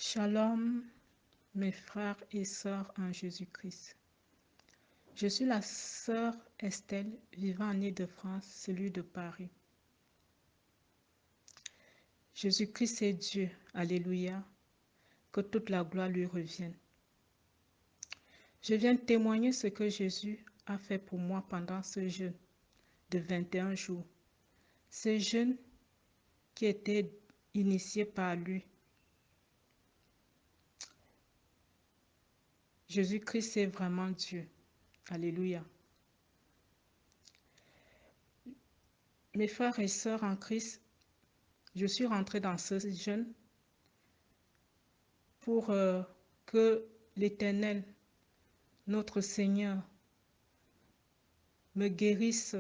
Shalom, mes frères et sœurs en Jésus-Christ. Je suis la sœur Estelle, vivant en Île-de-France, celui de Paris. Jésus-Christ est Dieu, alléluia, que toute la gloire lui revienne. Je viens témoigner ce que Jésus a fait pour moi pendant ce jeûne de 21 jours. Ce jeûne qui était initié par lui. Jésus-Christ est vraiment Dieu. Alléluia. Mes frères et sœurs en Christ, je suis rentrée dans ce jeûne pour que l'Éternel, notre Seigneur, me guérisse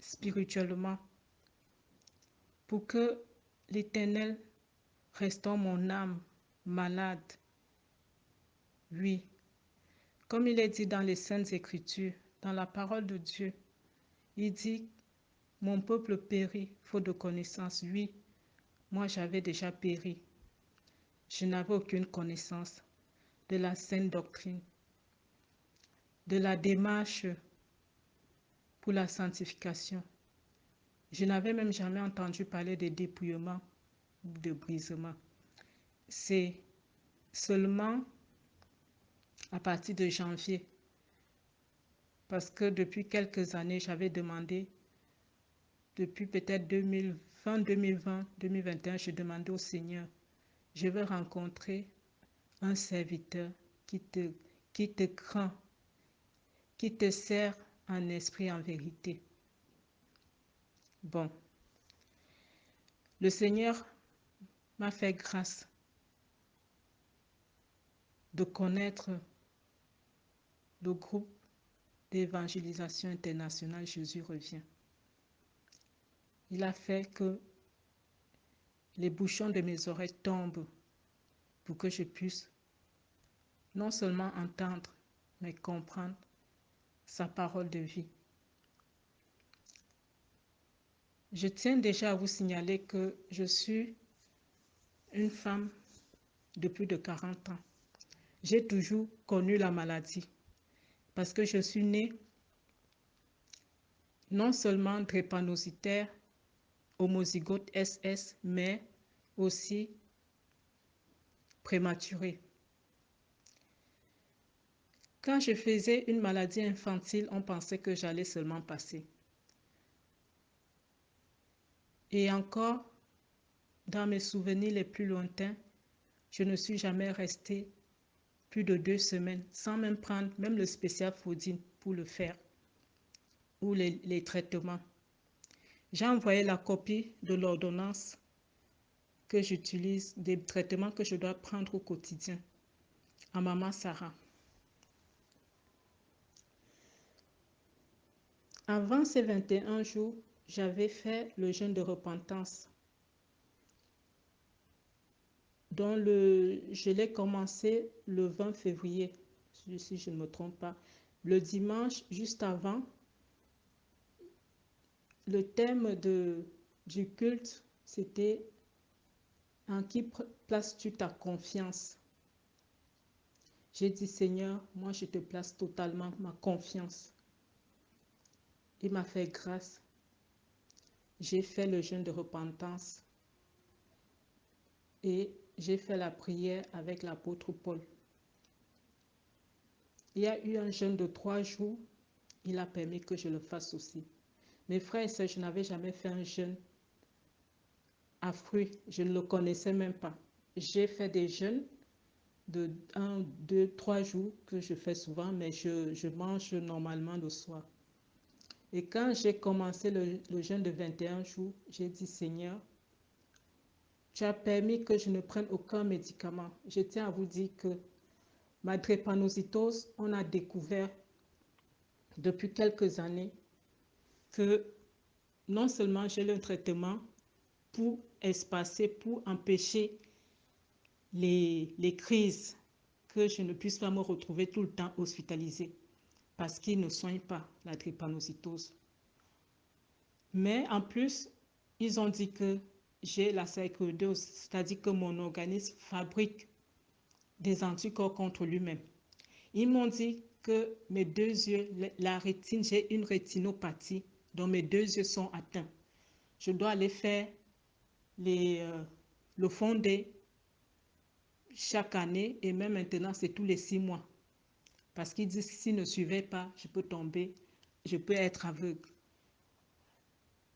spirituellement, pour que l'Éternel restaure mon âme malade. Oui, comme il est dit dans les Saintes Écritures, dans la parole de Dieu, il dit, mon peuple périt, faute de connaissance. Oui, moi j'avais déjà péri. Je n'avais aucune connaissance de la sainte doctrine, de la démarche pour la sanctification. Je n'avais même jamais entendu parler de dépouillement ou de brisement. C'est seulement à partir de janvier, parce que depuis quelques années, j'avais demandé, depuis peut-être 2020, 2021, je demandais au Seigneur, je veux rencontrer un serviteur qui te craint, qui te sert en esprit, en vérité. Bon, le Seigneur m'a fait grâce de connaître le groupe d'évangélisation internationale Jésus revient. Il a fait que les bouchons de mes oreilles tombent pour que je puisse non seulement entendre, mais comprendre sa parole de vie. Je tiens déjà à vous signaler que je suis une femme de plus de 40 ans. J'ai toujours connu la maladie parce que je suis née non seulement drépanocytaire, homozygote SS, mais aussi prématurée. Quand je faisais une maladie infantile, on pensait que j'allais seulement passer. Et encore, dans mes souvenirs les plus lointains, je ne suis jamais restée plus de 2 semaines sans même prendre même le spécial Fodine pour le faire ou les traitements. J'ai envoyé la copie de l'ordonnance que j'utilise, des traitements que je dois prendre au quotidien à maman Sarah. Avant ces 21 jours, j'avais fait le jeûne de repentance. Je l'ai commencé le 20 février, si je ne me trompe pas. Le dimanche, juste avant, le thème du culte, c'était « En qui places-tu ta confiance ?» J'ai dit « Seigneur, moi je te place totalement ma confiance. » Il m'a fait grâce. J'ai fait le jeûne de repentance et j'ai fait la prière avec l'apôtre Paul. Il y a eu un jeûne de 3 jours. Il a permis que je le fasse aussi. Mes frères et sœurs, je n'avais jamais fait un jeûne à fruits. Je ne le connaissais même pas. J'ai fait des jeûnes de 1, 2, 3 jours que je fais souvent, mais je mange normalement le soir. Et quand j'ai commencé le jeûne de 21 jours, j'ai dit, Seigneur, tu as permis que je ne prenne aucun médicament. Je tiens à vous dire que ma drépanocytose, on a découvert depuis quelques années que non seulement j'ai le traitement pour espacer, pour empêcher les crises, que je ne puisse pas me retrouver tout le temps hospitalisée parce qu'ils ne soignent pas la drépanocytose. Mais en plus, ils ont dit que j'ai la sarcoïdose, c'est-à-dire que mon organisme fabrique des anticorps contre lui-même. Ils m'ont dit que mes deux yeux, la rétine, j'ai une rétinopathie, dont mes deux yeux sont atteints. Je dois aller faire le fondé chaque année et même maintenant, c'est tous les 6 mois. Parce qu'ils disent que s'ils ne suivaient pas, je peux tomber, je peux être aveugle.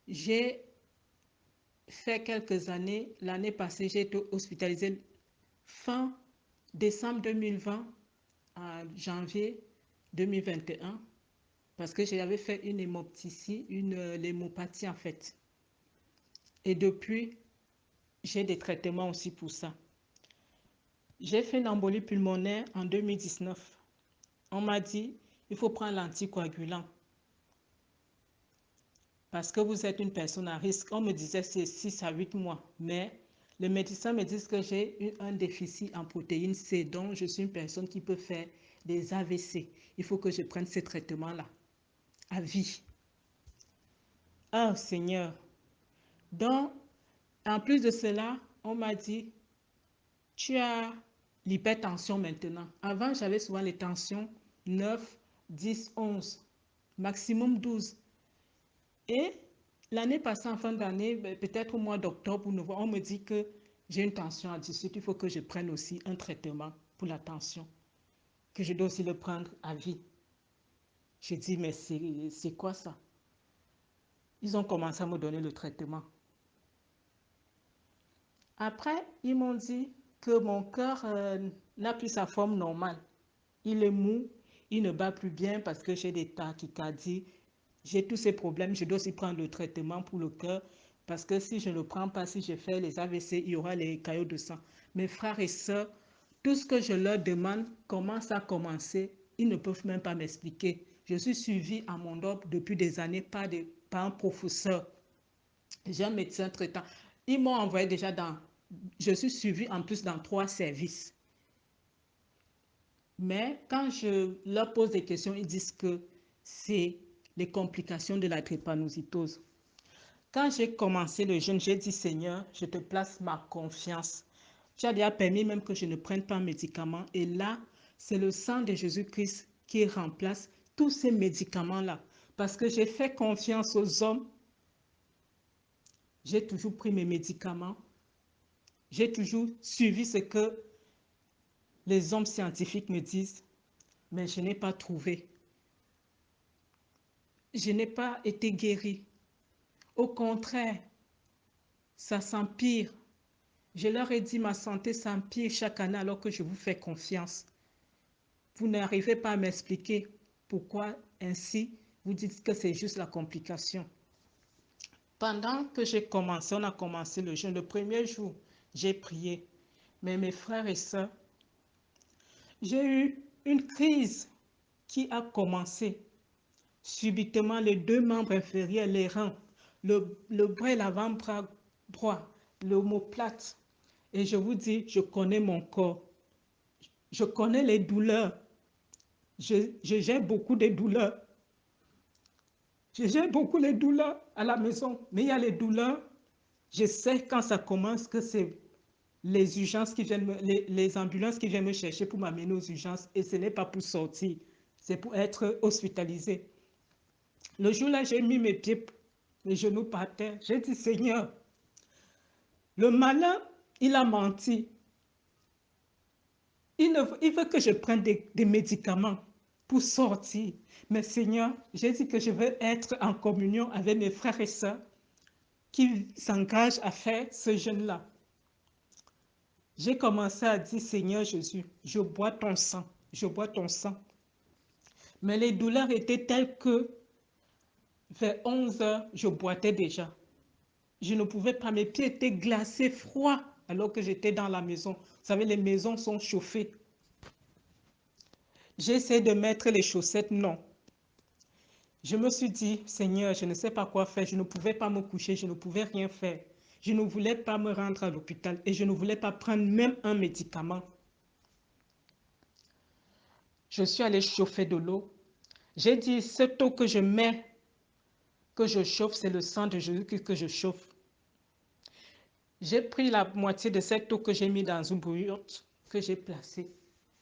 J'ai fait quelques années. L'année passée, j'ai été hospitalisée fin décembre 2020 à janvier 2021 parce que j'avais fait une hémoptysie, une lémopathie en fait. Et depuis, j'ai des traitements aussi pour ça. J'ai fait une embolie pulmonaire en 2019. On m'a dit, il faut prendre l'anticoagulant parce que vous êtes une personne à risque. On me disait c'est 6 à 8 mois, mais les médecins me disent que j'ai un déficit en protéine C, donc je suis une personne qui peut faire des AVC. Il faut que je prenne ces traitements-là à vie. Oh Seigneur. Donc, en plus de cela, on m'a dit, tu as l'hypertension maintenant. Avant, j'avais souvent les tensions 9, 10, 11, maximum 12. Et l'année passée, en fin d'année, peut-être au mois d'octobre, on me dit que j'ai une tension à 18. Il faut que je prenne aussi un traitement pour la tension, que je dois aussi le prendre à vie. J'ai dit, mais c'est quoi ça? Ils ont commencé à me donner le traitement. Après, ils m'ont dit que mon cœur n'a plus sa forme normale. Il est mou, il ne bat plus bien parce que j'ai des tachycardies. J'ai tous ces problèmes. Je dois aussi prendre le traitement pour le cœur parce que si je ne le prends pas, si je fais les AVC, il y aura les caillots de sang. Mes frères et sœurs, tout ce que je leur demande, comment ça a commencé, ils ne peuvent même pas m'expliquer. Je suis suivie à mon ordre depuis des années par un professeur. J'ai un médecin traitant. Ils m'ont envoyé déjà je suis suivie en plus dans 3 services. Mais quand je leur pose des questions, ils disent que c'est les complications de la drépanocytose. Quand j'ai commencé le jeûne, j'ai dit Seigneur, je te place ma confiance. Tu as déjà permis même que je ne prenne pas un médicament. Et là, c'est le sang de Jésus-Christ qui remplace tous ces médicaments-là. Parce que j'ai fait confiance aux hommes. J'ai toujours pris mes médicaments. J'ai toujours suivi ce que les hommes scientifiques me disent, mais je n'ai pas trouvé. Je n'ai pas été guérie. Au contraire, ça s'empire. Je leur ai dit, ma santé s'empire chaque année alors que je vous fais confiance. Vous n'arrivez pas à m'expliquer pourquoi ainsi vous dites que c'est juste la complication. Pendant que on a commencé le jeûne, le premier jour, j'ai prié. Mais mes frères et sœurs, j'ai eu une crise qui a commencé. Subitement, les 2 membres inférieurs, les reins, le bras et l'avant-bras droit, l'omoplate. Et je vous dis, je connais mon corps. Je connais les douleurs. Je gère beaucoup de douleurs. Je gère beaucoup les douleurs à la maison. Mais il y a les douleurs. Je sais quand ça commence que c'est les urgences qui viennent, les ambulances qui viennent me chercher pour m'amener aux urgences. Et ce n'est pas pour sortir. C'est pour être hospitalisé. Le jour-là, j'ai mis mes pieds, mes genoux par terre. J'ai dit, Seigneur, le malin, il a menti. Il veut que je prenne des médicaments pour sortir. Mais Seigneur, j'ai dit que je veux être en communion avec mes frères et sœurs qui s'engagent à faire ce jeûne-là. J'ai commencé à dire, Seigneur Jésus, je bois ton sang, je bois ton sang. Mais les douleurs étaient telles que vers 11 heures, je boitais déjà. Je ne pouvais pas, mes pieds étaient glacés, froids, alors que j'étais dans la maison. Vous savez, les maisons sont chauffées. J'essaie de mettre les chaussettes, non. Je me suis dit, Seigneur, je ne sais pas quoi faire. Je ne pouvais pas me coucher, je ne pouvais rien faire. Je ne voulais pas me rendre à l'hôpital et je ne voulais pas prendre même un médicament. Je suis allée chauffer de l'eau. J'ai dit, cette eau que je mets, que je chauffe, c'est le sang de Jésus que je chauffe. J'ai pris la moitié de cette eau que j'ai mis dans une bouillotte que j'ai placée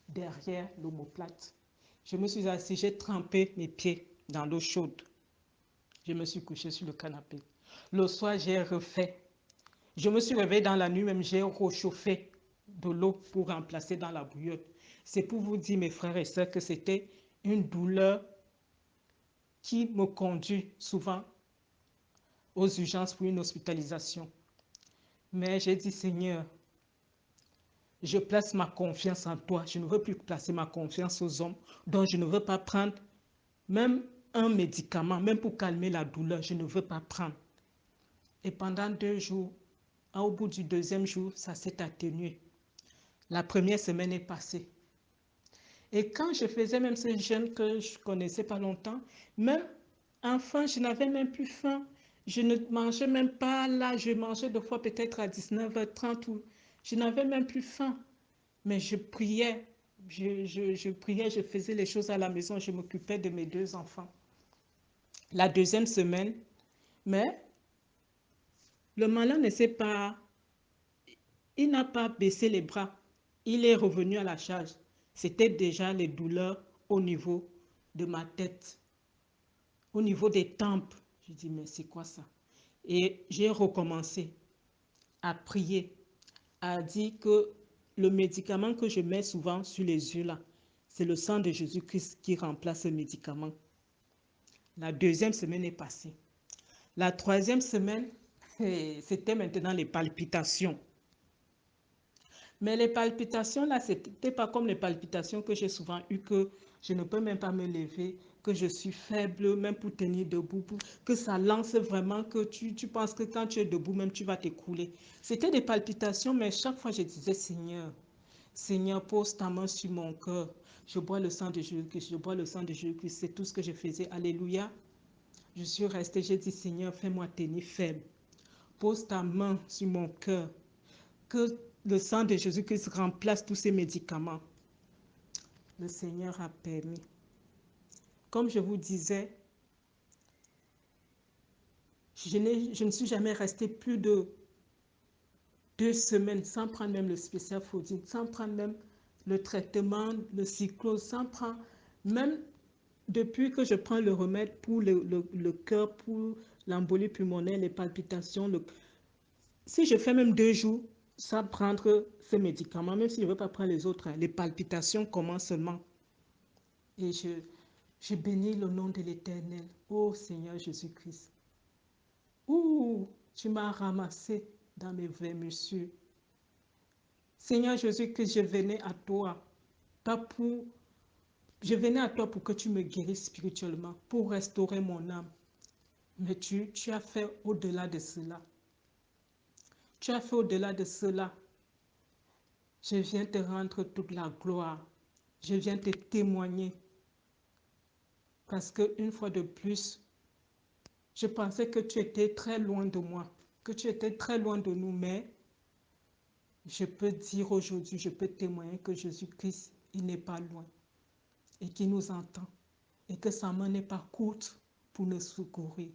derrière l'omoplate. Je me suis assise, j'ai trempé mes pieds dans l'eau chaude. Je me suis couchée sur le canapé. Le soir, j'ai refait. Je me suis réveillée dans la nuit, même j'ai réchauffé de l'eau pour remplacer dans la bouillotte. C'est pour vous dire, mes frères et sœurs, que c'était une douleur qui me conduit souvent aux urgences pour une hospitalisation. Mais j'ai dit, Seigneur, je place ma confiance en toi. Je ne veux plus placer ma confiance aux hommes. Donc, je ne veux pas prendre même un médicament, même pour calmer la douleur. Je ne veux pas prendre. Et pendant 2 jours, au bout du deuxième jour, ça s'est atténué. La première semaine est passée. Et quand je faisais même ce jeûne que je ne connaissais pas longtemps, même enfant, je n'avais même plus faim. Je ne mangeais même pas là. Je mangeais deux fois peut-être à 19h30. Je n'avais même plus faim. Mais je priais. Je priais, je faisais les choses à la maison. Je m'occupais de mes 2 enfants. La deuxième semaine, mais le malin ne sait pas, il n'a pas baissé les bras. Il est revenu à la charge. C'était déjà les douleurs au niveau de ma tête, au niveau des tempes. Je dis, mais c'est quoi ça? Et j'ai recommencé à prier, à dire que le médicament que je mets souvent sur les yeux là, c'est le sang de Jésus-Christ qui remplace ce médicament. La deuxième semaine est passée. La troisième semaine, c'était maintenant les palpitations. Mais les palpitations, là, ce n'était pas comme les palpitations que j'ai souvent eues, que je ne peux même pas me lever, que je suis faible, même pour tenir debout, que ça lance vraiment, que tu penses que quand tu es debout, même tu vas t'écrouler. C'était des palpitations, mais chaque fois, je disais, Seigneur, Seigneur, pose ta main sur mon cœur. Je bois le sang de Jésus-Christ, je bois le sang de Jésus-Christ. C'est tout ce que je faisais. Alléluia. Je suis restée, j'ai dit, Seigneur, fais-moi tenir faible. Pose ta main sur mon cœur. Que le sang de Jésus-Christ remplace tous ces médicaments. Le Seigneur a permis. Comme je vous disais, je ne suis jamais restée plus de 2 semaines sans prendre même le spécial Fodine, sans prendre même le traitement, le cyclose, sans prendre même depuis que je prends le remède pour le cœur, pour l'embolie pulmonaire, les palpitations. Si je fais même 2 jours sans prendre ces médicaments, même si je ne veux pas prendre les autres, les palpitations commencent seulement. Et je bénis le nom de l'Éternel. Ô Seigneur Jésus-Christ. Ouh, tu m'as ramassé dans mes vermissures. Seigneur Jésus-Christ, je venais à toi. Je venais à toi pour que tu me guérisses spirituellement, pour restaurer mon âme. Mais tu as fait au-delà de cela. Tu as fait au-delà de cela. Je viens te rendre toute la gloire. Je viens te témoigner. Parce qu'une fois de plus, je pensais que tu étais très loin de moi, que tu étais très loin de nous, mais je peux dire aujourd'hui, je peux témoigner que Jésus-Christ, il n'est pas loin et qu'il nous entend et que sa main n'est pas courte pour nous secourir.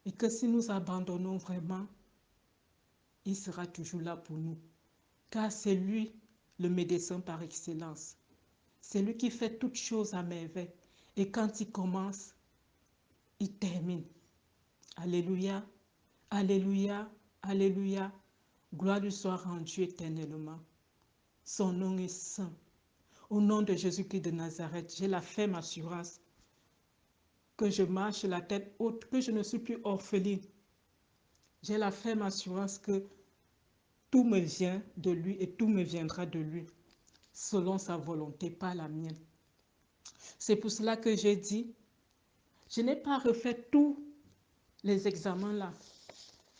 Et que si nous abandonnons vraiment, il sera toujours là pour nous. Car c'est lui le médecin par excellence. C'est lui qui fait toutes choses à merveille. Et quand il commence, il termine. Alléluia, alléluia, alléluia. Gloire lui soit rendue éternellement. Son nom est saint. Au nom de Jésus-Christ de Nazareth, j'ai la ferme assurance que je marche la tête haute, que je ne suis plus orpheline. J'ai la ferme assurance que tout me vient de lui et tout me viendra de lui, selon sa volonté, pas la mienne. C'est pour cela que j'ai dit, je n'ai pas refait tous les examens là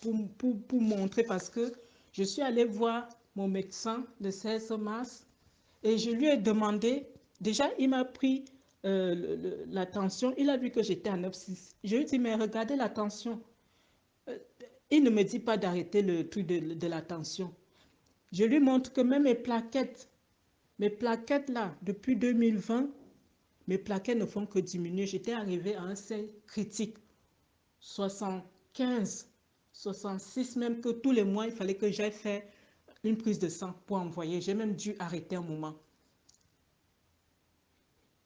pour montrer, parce que je suis allée voir mon médecin le 16 mars et je lui ai demandé, déjà il m'a pris la tension, il a vu que j'étais à 9,6. Je lui ai dit, mais regardez la tension. Il ne me dit pas d'arrêter le truc de la tension. Je lui montre que même mes plaquettes là, depuis 2020, mes plaquettes ne font que diminuer. J'étais arrivée à un seuil critique, 75 66, même que tous les mois, il fallait que j'aille faire une prise de sang pour envoyer. J'ai même dû arrêter un moment.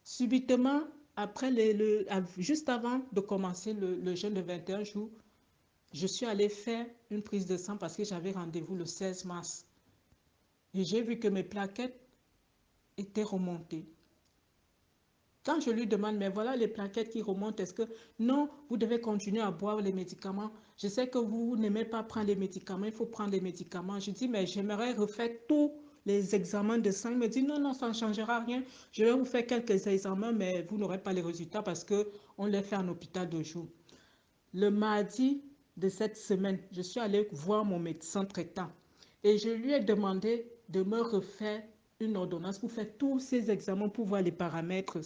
Subitement, après juste avant de commencer le jeûne de 21 jours, je suis allée faire une prise de sang parce que j'avais rendez-vous le 16 mars. Et j'ai vu que mes plaquettes étaient remontées. Quand je lui demande, mais voilà les plaquettes qui remontent, est-ce que non, vous devez continuer à boire les médicaments. Je sais que vous n'aimez pas prendre les médicaments, il faut prendre les médicaments. Je dis, mais j'aimerais refaire tous les examens de sang. Il me dit, non, non, ça ne changera rien. Je vais vous faire quelques examens, mais vous n'aurez pas les résultats parce qu'on les fait en hôpital de jour. Le mardi de cette semaine, je suis allée voir mon médecin traitant et je lui ai demandé de me refaire une ordonnance pour faire tous ces examens pour voir les paramètres.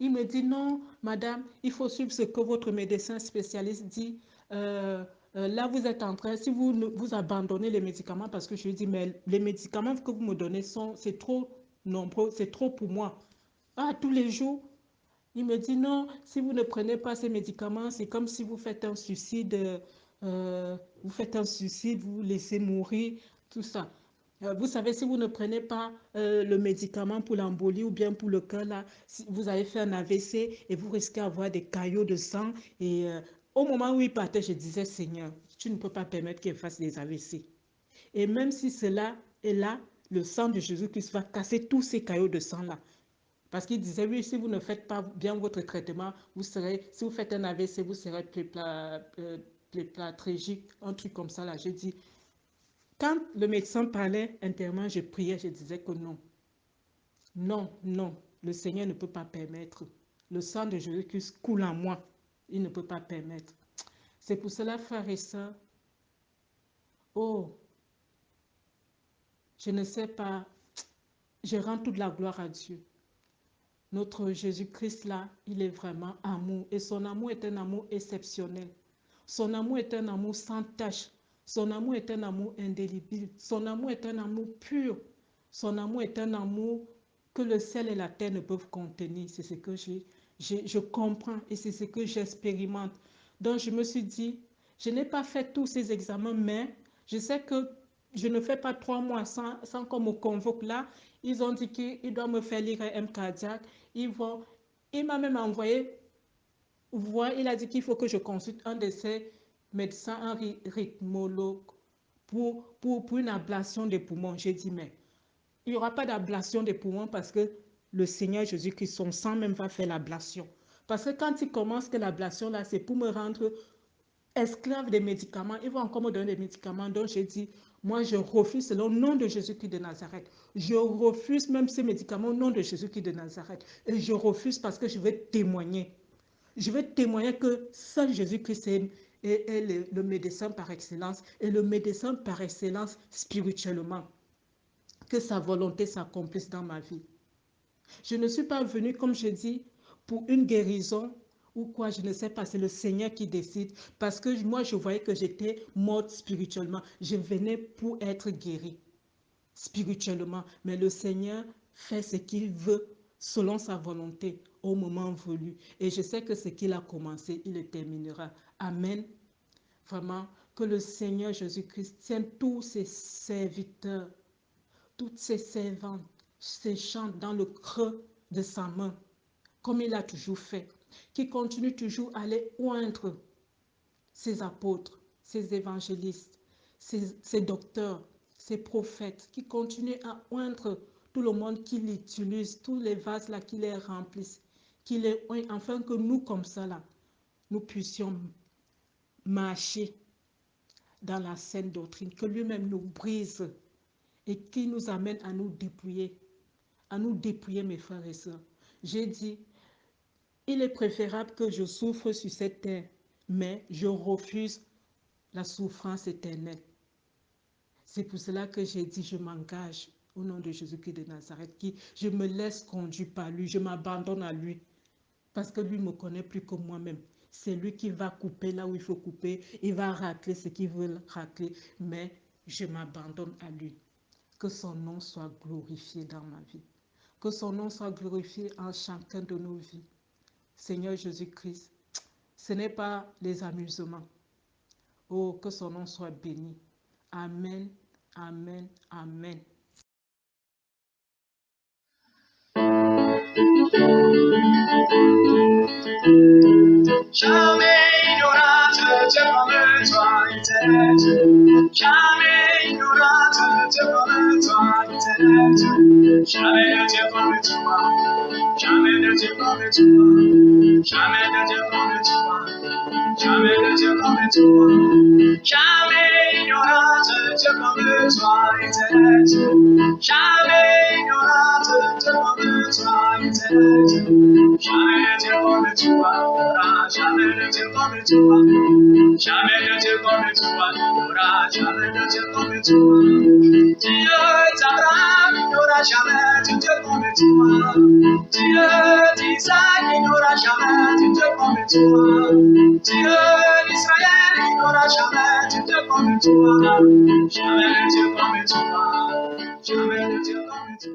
Il me dit non, madame, il faut suivre ce que votre médecin spécialiste dit. Euh, là, vous êtes en train, si vous abandonnez les médicaments, parce que je lui dis, mais les médicaments que vous me donnez c'est trop nombreux, c'est trop pour moi. Ah, tous les jours, il me dit non, si vous ne prenez pas ces médicaments, c'est comme si vous faites un suicide, vous vous laissez mourir, tout ça. Vous savez, si vous ne prenez pas le médicament pour l'embolie ou bien pour le cœur, là, si vous avez fait un AVC et vous risquez d'avoir des caillots de sang. Et au moment où il partait, je disais, Seigneur, tu ne peux pas permettre qu'il fasse des AVC. Et même si cela est là, le sang de Jésus-Christ va casser tous ces caillots de sang-là. Parce qu'il disait, oui, si vous ne faites pas bien votre traitement, si vous faites un AVC, vous serez pléplatrégique, un truc comme ça là. J'ai dit, quand le médecin parlait intérieurement, je priais, je disais que non, non, non, le Seigneur ne peut pas permettre. Le sang de Jésus-Christ coule en moi. Il ne peut pas permettre. C'est pour cela, frères et sœurs, oh, je ne sais pas, je rends toute la gloire à Dieu. Notre Jésus-Christ là, il est vraiment amour et son amour est un amour exceptionnel. Son amour est un amour sans tache. Son amour est un amour indélébile. Son amour est un amour pur. Son amour est un amour que le ciel et la terre ne peuvent contenir. C'est ce que je comprends et c'est ce que j'expérimente. Donc je me suis dit, je n'ai pas fait tous ces examens, mais je sais que je ne fais pas 3 mois sans qu'on me convoque là. Ils ont dit qu'ils doivent me faire l'IRM cardiaque. Ils vont, il m'a même envoyé voir, il a dit qu'il faut que je consulte un de ses médecins, un rythmologue, pour une ablation des poumons. J'ai dit, mais il n'y aura pas d'ablation des poumons parce que le Seigneur Jésus-Christ, son sang même va faire l'ablation. Parce que quand il commence que l'ablation, là, c'est pour me rendre esclave des médicaments. Il va encore me donner des médicaments. Donc, j'ai dit, moi, je refuse selon le nom de Jésus-Christ de Nazareth. Je refuse même ces médicaments au nom de Jésus-Christ de Nazareth. Et je refuse parce que je vais témoigner. Je vais témoigner que seul Jésus-Christ est le médecin par excellence et le médecin par excellence spirituellement. Que sa volonté s'accomplisse dans ma vie. Je ne suis pas venue, comme je dis, pour une guérison ou quoi, je ne sais pas, c'est le Seigneur qui décide. Parce que moi, je voyais que j'étais morte spirituellement. Je venais pour être guérie spirituellement. Mais le Seigneur fait ce qu'il veut selon sa volonté au moment voulu. Et je sais que ce qu'il a commencé, il le terminera. Amen. Vraiment, que le Seigneur Jésus-Christ tienne tous ses serviteurs, toutes ses servantes, ses chants dans le creux de sa main, comme il a toujours fait, qui continue toujours à les oindre, ses apôtres, ses évangélistes, ses docteurs, ses prophètes, qui continuent à oindre tout le monde qui l'utilise, tous les vases là qui les remplissent, qui les oignent, afin que nous, comme ça là, nous puissions marcher dans la saine doctrine, que lui-même nous brise et qui nous amène à nous dépouiller, mes frères et sœurs. J'ai dit, il est préférable que je souffre sur cette terre, mais je refuse la souffrance éternelle. C'est pour cela que j'ai dit, je m'engage au nom de Jésus-Christ de Nazareth, je me laisse conduire par lui, je m'abandonne à lui, parce que lui me connaît plus que moi-même. C'est lui qui va couper là où il faut couper, il va racler ce qu'il veut racler, mais je m'abandonne à lui. Que son nom soit glorifié dans ma vie. Que son nom soit glorifié en chacun de nos vies. Seigneur Jésus-Christ, ce n'est pas les amusements. Oh, que son nom soit béni. Amen, amen, amen. Jamais ignorante Dieu comme toi, éternel Dieu. Jamais ignorante Dieu comme toi, éternel Dieu. Jamais de Dieu comme toi. Jamais de Dieu comme toi. Jamais de Dieu comme toi. Jamais de Dieu comme toi. Jamais ignorante Dieu comme toi, éternel Dieu. Jamais ignorante Dieu comme toi, éternel Dieu. Jamais de Dieu comme toi. Jamais de Dieu comme toi. Jamais de Dieu comme toi. Jamais de Dieu comme toi. Dieu d'Abraham, il n'y aura jamais de Dieu comme toi. Dieu d'Isaac, il n'y aura jamais de Dieu comme toi. Dieu d'Israël, il n'y aura jamais de Dieu comme toi. Jamais de Dieu comme toi. Jamais de Dieu comme toi.